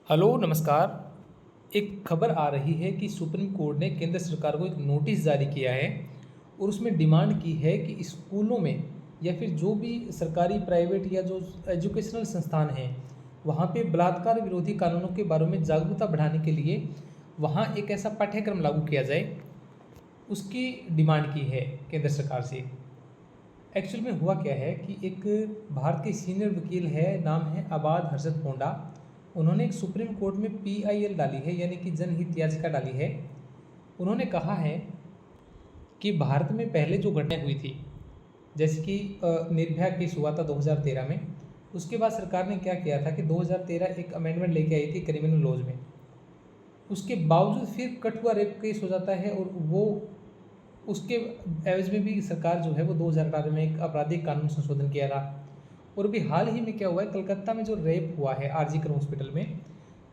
Hello, नमस्कार। एक खबर आ रही है कि सुप्रीम कोर्ट ने केंद्र सरकार को एक नोटिस जारी किया है और उसमें डिमांड की है कि स्कूलों में या फिर जो भी सरकारी, प्राइवेट या जो एजुकेशनल संस्थान हैं, वहाँ पे बलात्कार विरोधी कानूनों के बारे में जागरूकता बढ़ाने के लिए वहाँ एक ऐसा पाठ्यक्रम लागू किया जाए, उसकी डिमांड की है केंद्र सरकार से। एक्चुअल में हुआ क्या है कि एक भारत के सीनियर वकील है, नाम है आबाद हर्षद पोंडा। उन्होंने एक सुप्रीम कोर्ट में पीआईएल डाली है, यानी कि जनहित याचिका डाली है। उन्होंने कहा है कि भारत में पहले जो घटनाएं हुई थी, जैसे कि निर्भया केस हुआ था 2013 में। उसके बाद सरकार ने क्या किया था कि 2013 एक अमेंडमेंट लेके आई थी क्रिमिनल लॉज में। उसके बावजूद फिर कठुआ रेप केस हो जाता है और वो उसके एवज में भी सरकार जो है वो 2018 में एक आपराधिक कानून संशोधन किया था। और अभी हाल ही में क्या हुआ है, कलकत्ता में जो रेप हुआ है आरजी कर हॉस्पिटल में,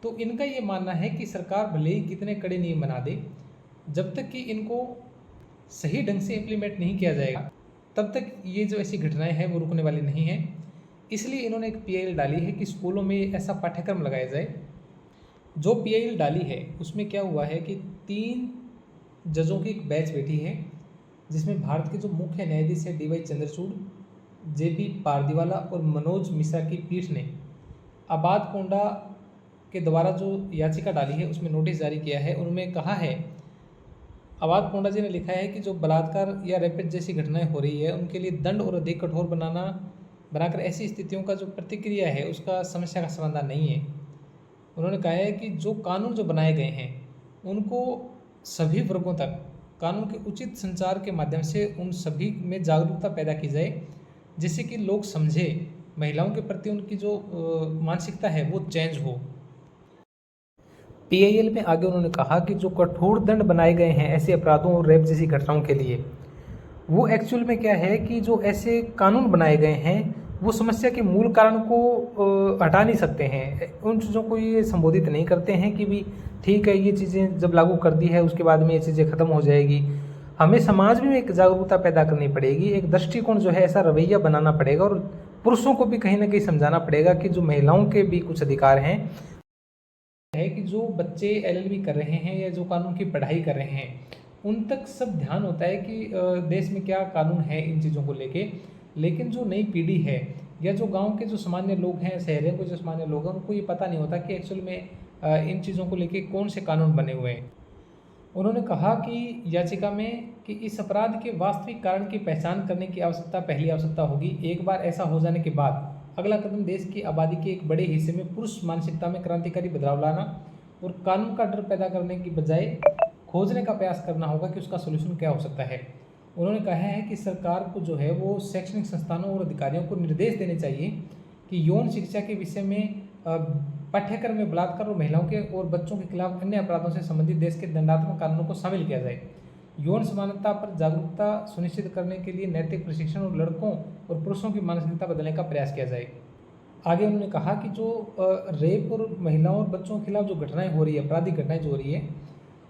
तो इनका ये मानना है कि सरकार भले ही कितने कड़े नियम बना दे, जब तक कि इनको सही ढंग से इम्प्लीमेंट नहीं किया जाएगा तब तक ये जो ऐसी घटनाएं हैं वो रुकने वाली नहीं हैं। इसलिए इन्होंने एक पीआईएल डाली है कि स्कूलों में ऐसा पाठ्यक्रम लगाया जाए। जो पीआईएल डाली है उसमें क्या हुआ है कि 3 जजों की एक बैच बैठी है, जिसमें भारत के जो मुख्य न्यायाधीश है डीवाई चंद्रचूड़, जेबी पारदीवाला और मनोज मिश्रा की पीठ ने आबाद पोंडा के द्वारा जो याचिका डाली है उसमें नोटिस जारी किया है। उनमें कहा है, आबाद पोंडा जी ने लिखा है कि जो बलात्कार या रेपिड जैसी घटनाएं हो रही है उनके लिए दंड और अधिक कठोर बनाकर ऐसी स्थितियों का जो प्रतिक्रिया है उसका समस्या का समाधान नहीं है। उन्होंने कहा है कि जो कानून जो बनाए गए हैं उनको सभी वर्गों तक कानून के उचित संचार के माध्यम से उन सभी में जागरूकता पैदा की जाए, जिससे कि लोग समझे, महिलाओं के प्रति उनकी जो मानसिकता है वो चेंज हो। पीआईएल में आगे उन्होंने कहा कि जो कठोर दंड बनाए गए हैं ऐसे अपराधों और रेप जैसी घटनाओं के लिए, वो एक्चुअल में क्या है कि जो ऐसे कानून बनाए गए हैं वो समस्या के मूल कारण को हटा नहीं सकते हैं। उन चीज़ों को ये संबोधित नहीं करते हैं कि भी ठीक है, ये चीज़ें जब लागू कर दी है उसके बाद में ये चीज़ें ख़त्म हो जाएगी। हमें समाज में एक जागरूकता पैदा करनी पड़ेगी, एक दृष्टिकोण जो है ऐसा रवैया बनाना पड़ेगा और पुरुषों को भी कहीं ना कहीं समझाना पड़ेगा कि जो महिलाओं के भी कुछ अधिकार हैं। है कि जो बच्चे एलएलबी कर रहे हैं या जो कानून की पढ़ाई कर रहे हैं उन तक सब ध्यान होता है कि देश में क्या कानून है इन चीज़ों को लेके, लेकिन जो नई पीढ़ी है या जो गांव के जो सामान्य लोग हैं, शहरों के जो सामान्य लोग हैं, उनको ये पता नहीं होता कि एक्चुअल में इन चीज़ों को लेके कौन से कानून बने हुए हैं। उन्होंने कहा कि याचिका में कि इस अपराध के वास्तविक कारण की पहचान करने की आवश्यकता पहली आवश्यकता होगी। एक बार ऐसा हो जाने के बाद अगला कदम देश की आबादी के एक बड़े हिस्से में पुरुष मानसिकता में क्रांतिकारी बदलाव लाना और कानून का डर पैदा करने की बजाय खोजने का प्रयास करना होगा कि उसका सोल्यूशन क्या हो सकता है। उन्होंने कहा है कि सरकार को जो है वो शैक्षणिक संस्थानों और अधिकारियों को निर्देश देने चाहिए कि यौन शिक्षा के विषय में पाठ्यक्रम में बलात्कार और महिलाओं के और बच्चों के खिलाफ अन्य अपराधों से संबंधित देश के दंडात्मक कानूनों को शामिल किया जाए। यौन समानता पर जागरूकता सुनिश्चित करने के लिए नैतिक प्रशिक्षण और लड़कों और पुरुषों की मानसिकता बदलने का प्रयास किया जाए। आगे उन्होंने कहा कि जो रेप और महिलाओं और बच्चों के खिलाफ जो घटनाएं हो रही है, आपराधिक घटनाएं जो हो रही है,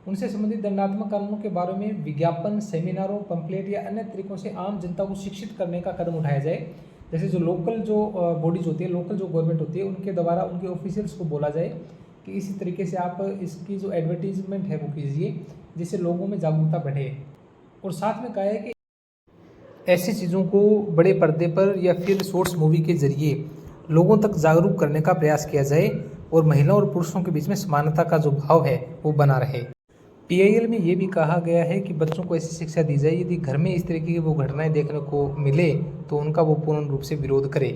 उनसे संबंधित दंडात्मक कानूनों के बारे में विज्ञापन, सेमिनारों, पंपलेट या अन्य तरीकों से आम जनता को शिक्षित करने का कदम उठाया जाए। जैसे जो लोकल जो बॉडीज होती है, लोकल जो गवर्नमेंट होती है, उनके द्वारा उनके ऑफिशियल्स को बोला जाए कि इसी तरीके से आप इसकी जो एडवर्टीजमेंट है वो कीजिए, जिससे लोगों में जागरूकता बढ़े। और साथ में कहा है कि ऐसी चीज़ों को बड़े पर्दे पर या फिर शॉर्ट्स मूवी के जरिए लोगों तक जागरूक करने का प्रयास किया जाए और महिलाओं और पुरुषों के बीच में समानता का जो भाव है वो बना रहे। पीआईएल में ये भी कहा गया है कि बच्चों को ऐसी शिक्षा दी जाए, यदि घर में इस तरीके की वो घटनाएं देखने को मिले तो उनका वो पूर्ण रूप से विरोध करे।